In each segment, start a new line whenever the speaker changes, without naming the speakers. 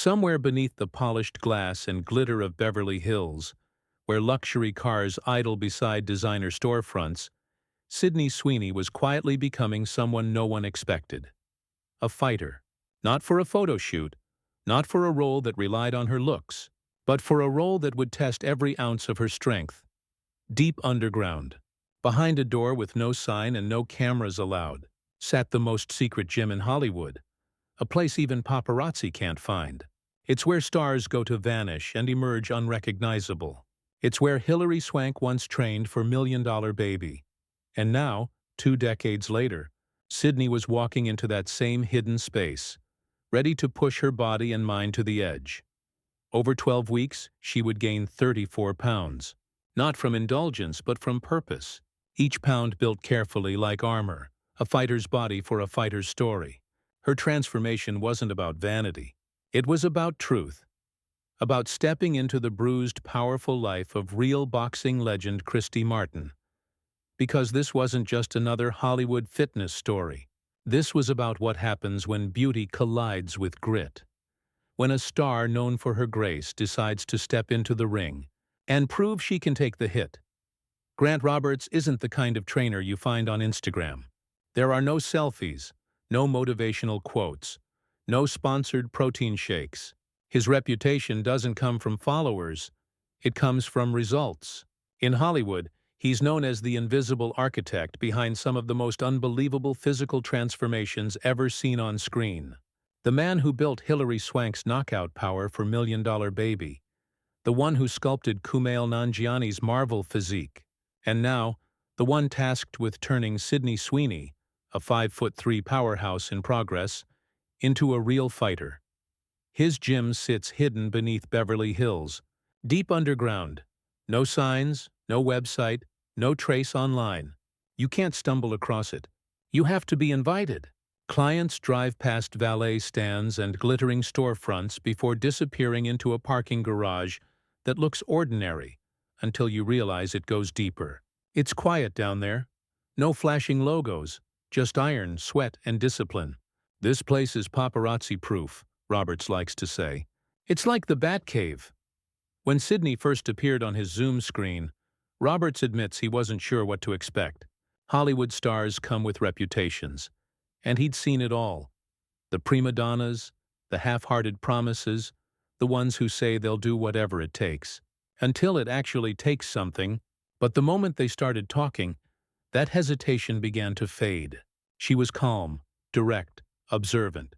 Somewhere beneath the polished glass and glitter of Beverly Hills, where luxury cars idle beside designer storefronts, Sydney Sweeney was quietly becoming someone no one expected. A fighter. Not for a photo shoot, not for a role that relied on her looks, but for a role that would test every ounce of her strength. Deep underground, behind a door with no sign and no cameras allowed, sat the most secret gym in Hollywood, a place even paparazzi can't find. It's where stars go to vanish and emerge unrecognizable. It's where Hilary Swank once trained for Million Dollar Baby. And now, 2 decades later, Sydney was walking into that same hidden space, ready to push her body and mind to the edge. Over 12 weeks, she would gain 34 pounds. Not from indulgence, but from purpose. Each pound built carefully like armor, a fighter's body for a fighter's story. Her transformation wasn't about vanity. It was about truth. About stepping into the bruised, powerful life of real boxing legend Christy Martin. Because this wasn't just another Hollywood fitness story. This was about what happens when beauty collides with grit. When a star known for her grace decides to step into the ring and prove she can take the hit. Grant Roberts isn't the kind of trainer you find on Instagram. There are no selfies, no motivational quotes, no sponsored protein shakes. His reputation doesn't come from followers, it comes from results. In Hollywood, he's known as the invisible architect behind some of the most unbelievable physical transformations ever seen on screen. The man who built Hilary Swank's knockout power for Million Dollar Baby. The one who sculpted Kumail Nanjiani's Marvel physique. And now, the one tasked with turning Sydney Sweeney, a 5'3" powerhouse in progress, into a real fighter. His gym sits hidden beneath Beverly Hills, deep underground. No signs, no website, no trace online. You can't stumble across it. You have to be invited. Clients drive past valet stands and glittering storefronts before disappearing into a parking garage that looks ordinary until you realize it goes deeper. It's quiet down there. No flashing logos, just iron, sweat, and discipline. This place is paparazzi-proof, Roberts likes to say. It's like the Batcave. When Sydney first appeared on his Zoom screen, Roberts admits he wasn't sure what to expect. Hollywood stars come with reputations, and he'd seen it all. The prima donnas, the half-hearted promises, the ones who say they'll do whatever it takes. Until it actually takes something, but the moment they started talking, that hesitation began to fade. She was calm, direct, observant.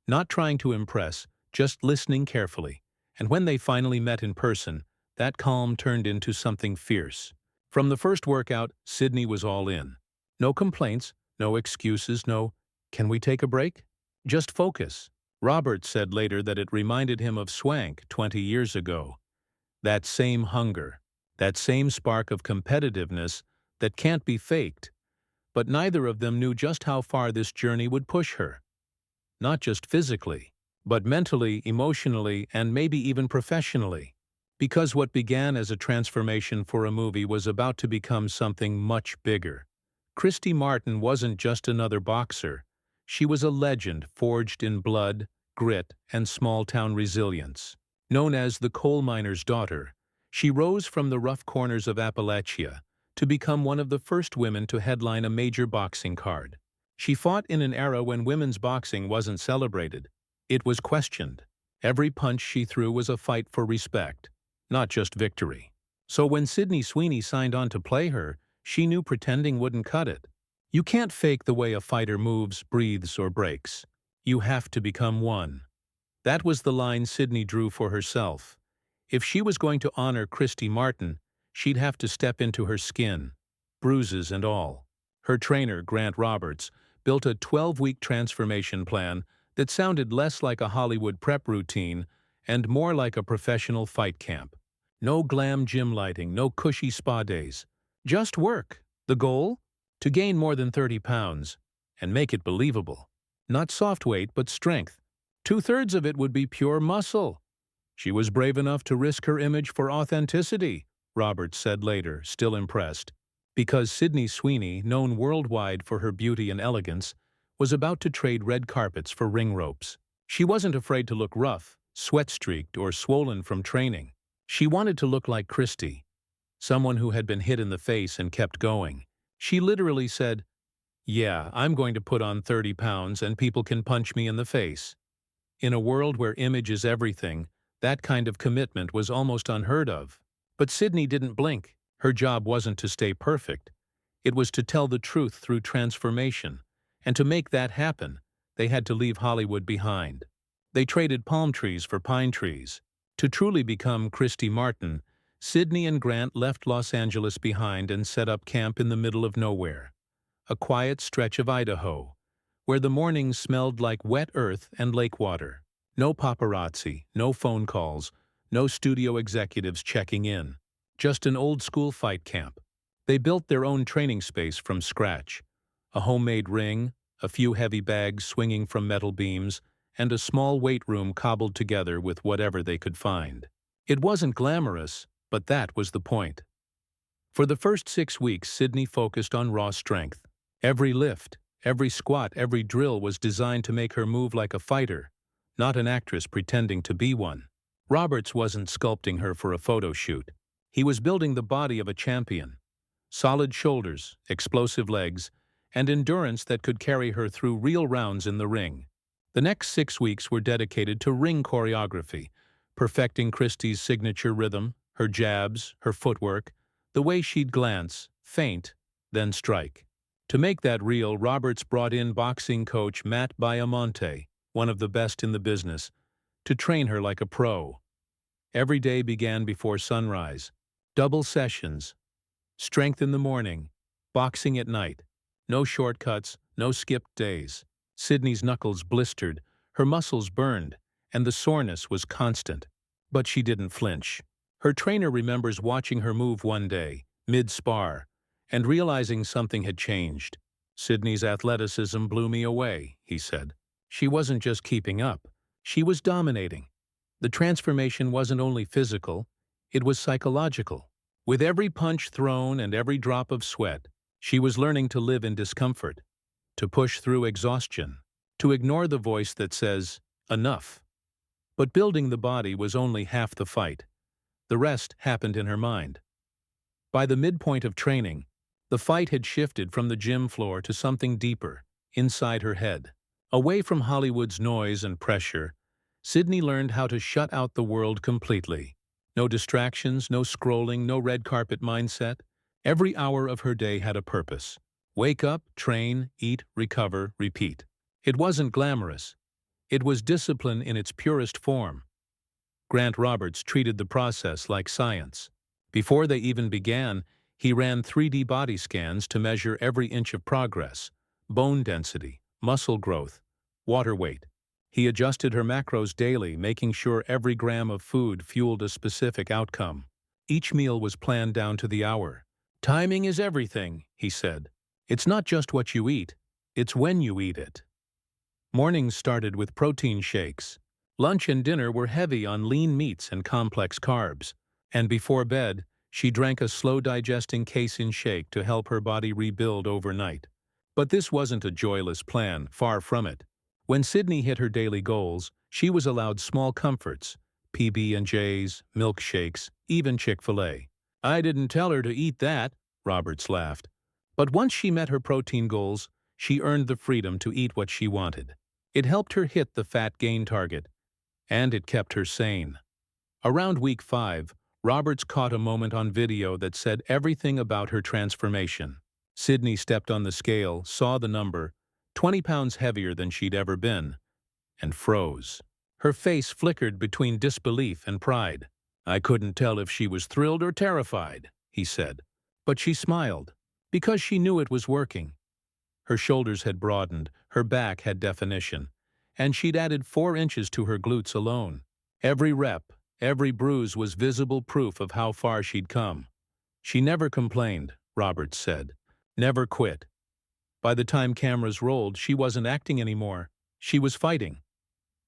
Not trying to impress, just listening carefully. And when they finally met in person, that calm turned into something fierce. From the first workout, Sydney was all in. No complaints, no excuses, no, "Can we take a break?" Just focus. Roberts said later that it reminded him of Swank 20 years ago. That same hunger, that same spark of competitiveness that can't be faked. But neither of them knew just how far this journey would push her. Not just physically, but mentally, emotionally, and maybe even professionally. Because what began as a transformation for a movie was about to become something much bigger. Christy Martin wasn't just another boxer. She was a legend forged in blood, grit, and small-town resilience. Known as the coal miner's daughter, she rose from the rough corners of Appalachia to become one of the first women to headline a major boxing card. She fought in an era when women's boxing wasn't celebrated. It was questioned. Every punch she threw was a fight for respect, not just victory. So when Sydney Sweeney signed on to play her, she knew pretending wouldn't cut it. You can't fake the way a fighter moves, breathes, or breaks. You have to become one. That was the line Sydney drew for herself. If she was going to honor Christy Martin, she'd have to step into her skin, bruises and all. Her trainer, Grant Roberts, built a 12-week transformation plan that sounded less like a Hollywood prep routine and more like a professional fight camp. No glam gym lighting, no cushy spa days. Just work. The goal? To gain more than 30 pounds and make it believable. Not soft weight, but strength. 2/3 of it would be pure muscle. She was brave enough to risk her image for authenticity, Roberts said later, still impressed. Because Sydney Sweeney, known worldwide for her beauty and elegance, was about to trade red carpets for ring ropes. She wasn't afraid to look rough, sweat-streaked or swollen from training. She wanted to look like Christy, someone who had been hit in the face and kept going. She literally said, "Yeah, I'm going to put on 30 pounds and people can punch me in the face." In a world where image is everything, that kind of commitment was almost unheard of. But Sydney didn't blink. Her job wasn't to stay perfect. It was to tell the truth through transformation. And to make that happen, they had to leave Hollywood behind. They traded palm trees for pine trees. To truly become Christy Martin, Sydney and Grant left Los Angeles behind and set up camp in the middle of nowhere. A quiet stretch of Idaho, where the mornings smelled like wet earth and lake water. No paparazzi, no phone calls, no studio executives checking in. Just an old-school fight camp. They built their own training space from scratch. A homemade ring, a few heavy bags swinging from metal beams, and a small weight room cobbled together with whatever they could find. It wasn't glamorous, but that was the point. For the first 6 weeks, Sydney focused on raw strength. Every lift, every squat, every drill was designed to make her move like a fighter, not an actress pretending to be one. Roberts wasn't sculpting her for a photo shoot. He was building the body of a champion. Solid shoulders, explosive legs, and endurance that could carry her through real rounds in the ring. The next 6 weeks were dedicated to ring choreography, perfecting Christy's signature rhythm, her jabs, her footwork, the way she'd glance, feint, then strike. To make that real, Roberts brought in boxing coach Matt Biomonte, one of the best in the business, to train her like a pro. Every day began before sunrise. Double sessions. Strength in the morning. Boxing at night. No shortcuts, no skipped days. Sydney's knuckles blistered, her muscles burned, and the soreness was constant. But she didn't flinch. Her trainer remembers watching her move one day, mid-spar, and realizing something had changed. "Sydney's athleticism blew me away," he said. "She wasn't just keeping up. She was dominating." The transformation wasn't only physical, it was psychological. With every punch thrown and every drop of sweat, she was learning to live in discomfort, to push through exhaustion, to ignore the voice that says, "Enough." But building the body was only half the fight. The rest happened in her mind. By the midpoint of training, the fight had shifted from the gym floor to something deeper, inside her head. Away from Hollywood's noise and pressure, Sydney learned how to shut out the world completely. No distractions, no scrolling, no red carpet mindset. Every hour of her day had a purpose. Wake up, train, eat, recover, repeat. It wasn't glamorous. It was discipline in its purest form. Grant Roberts treated the process like science. Before they even began, he ran 3D body scans to measure every inch of progress, bone density, muscle growth, water weight. He adjusted her macros daily, making sure every gram of food fueled a specific outcome. Each meal was planned down to the hour. "Timing is everything," he said. "It's not just what you eat, it's when you eat it." Mornings started with protein shakes. Lunch and dinner were heavy on lean meats and complex carbs. And before bed, she drank a slow-digesting casein shake to help her body rebuild overnight. But this wasn't a joyless plan, far from it. When Sydney hit her daily goals, she was allowed small comforts, PB&Js, milkshakes, even Chick-fil-A. "I didn't tell her to eat that," Roberts laughed. But once she met her protein goals, she earned the freedom to eat what she wanted. It helped her hit the fat gain target, and it kept her sane. Around week 5, Roberts caught a moment on video that said everything about her transformation. Sydney stepped on the scale, saw the number, 20 pounds heavier than she'd ever been, and froze. Her face flickered between disbelief and pride. "I couldn't tell if she was thrilled or terrified," he said. But she smiled, because she knew it was working. Her shoulders had broadened, her back had definition, and she'd added 4 inches to her glutes alone. Every rep, every bruise was visible proof of how far she'd come. She never complained, Roberts said. Never quit. By the time cameras rolled, she wasn't acting anymore. She was fighting.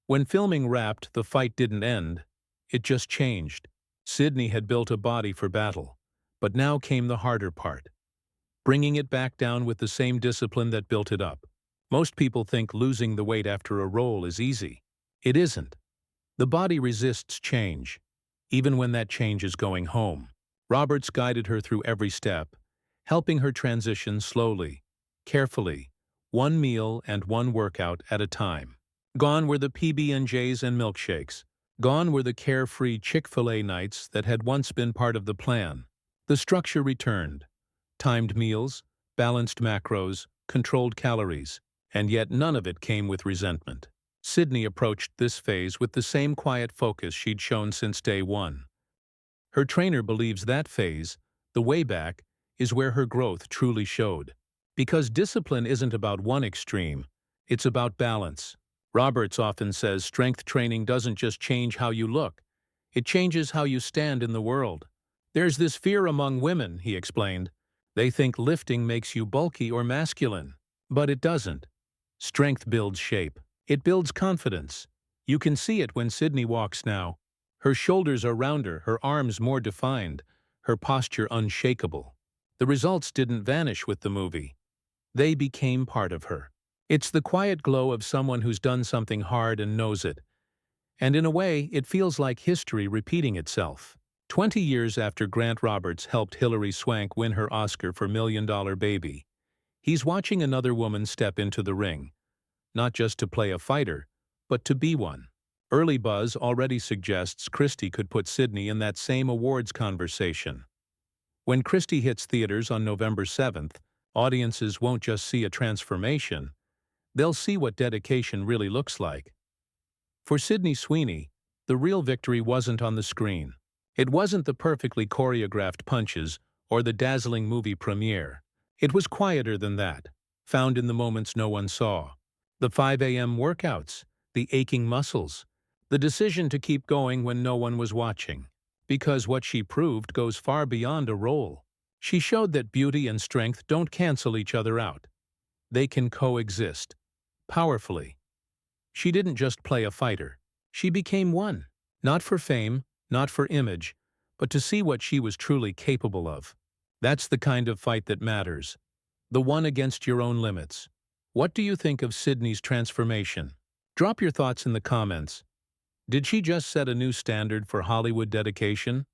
When filming wrapped, the fight didn't end. It just changed. Sydney had built a body for battle. But now came the harder part. Bringing it back down with the same discipline that built it up. Most people think losing the weight after a role is easy. It isn't. The body resists change, even when that change is going home. Roberts guided her through every step, helping her transition slowly, carefully, one meal and one workout at a time. Gone were the PB&Js and milkshakes. Gone were the carefree Chick-fil-A nights that had once been part of the plan. The structure returned. Timed meals, balanced macros, controlled calories, and yet none of it came with resentment. Sydney approached this phase with the same quiet focus she'd shown since day one. Her trainer believes that phase, the way back, is where her growth truly showed. Because discipline isn't about one extreme, it's about balance. Roberts often says strength training doesn't just change how you look, it changes how you stand in the world. There's this fear among women, he explained. They think lifting makes you bulky or masculine. But it doesn't. Strength builds shape. It builds confidence. You can see it when Sydney walks now. Her shoulders are rounder, her arms more defined, her posture unshakable. The results didn't vanish with the movie. They became part of her. It's the quiet glow of someone who's done something hard and knows it. And in a way, it feels like history repeating itself. 20 years after Grant Roberts helped Hilary Swank win her Oscar for Million Dollar Baby, he's watching another woman step into the ring, not just to play a fighter, but to be one. Early buzz already suggests Christy could put Sydney in that same awards conversation. When Christy hits theaters on November 7th, audiences won't just see a transformation, they'll see what dedication really looks like. For Sydney Sweeney, the real victory wasn't on the screen. It wasn't the perfectly choreographed punches or the dazzling movie premiere. It was quieter than that, found in the moments no one saw. The 5 a.m. workouts, the aching muscles, the decision to keep going when no one was watching. Because what she proved goes far beyond a role. She showed that beauty and strength don't cancel each other out. They can coexist, powerfully. She didn't just play a fighter. She became one. Not for fame, not for image, but to see what she was truly capable of. That's the kind of fight that matters. The one against your own limits. What do you think of Sydney's transformation? Drop your thoughts in the comments. Did she just set a new standard for Hollywood dedication?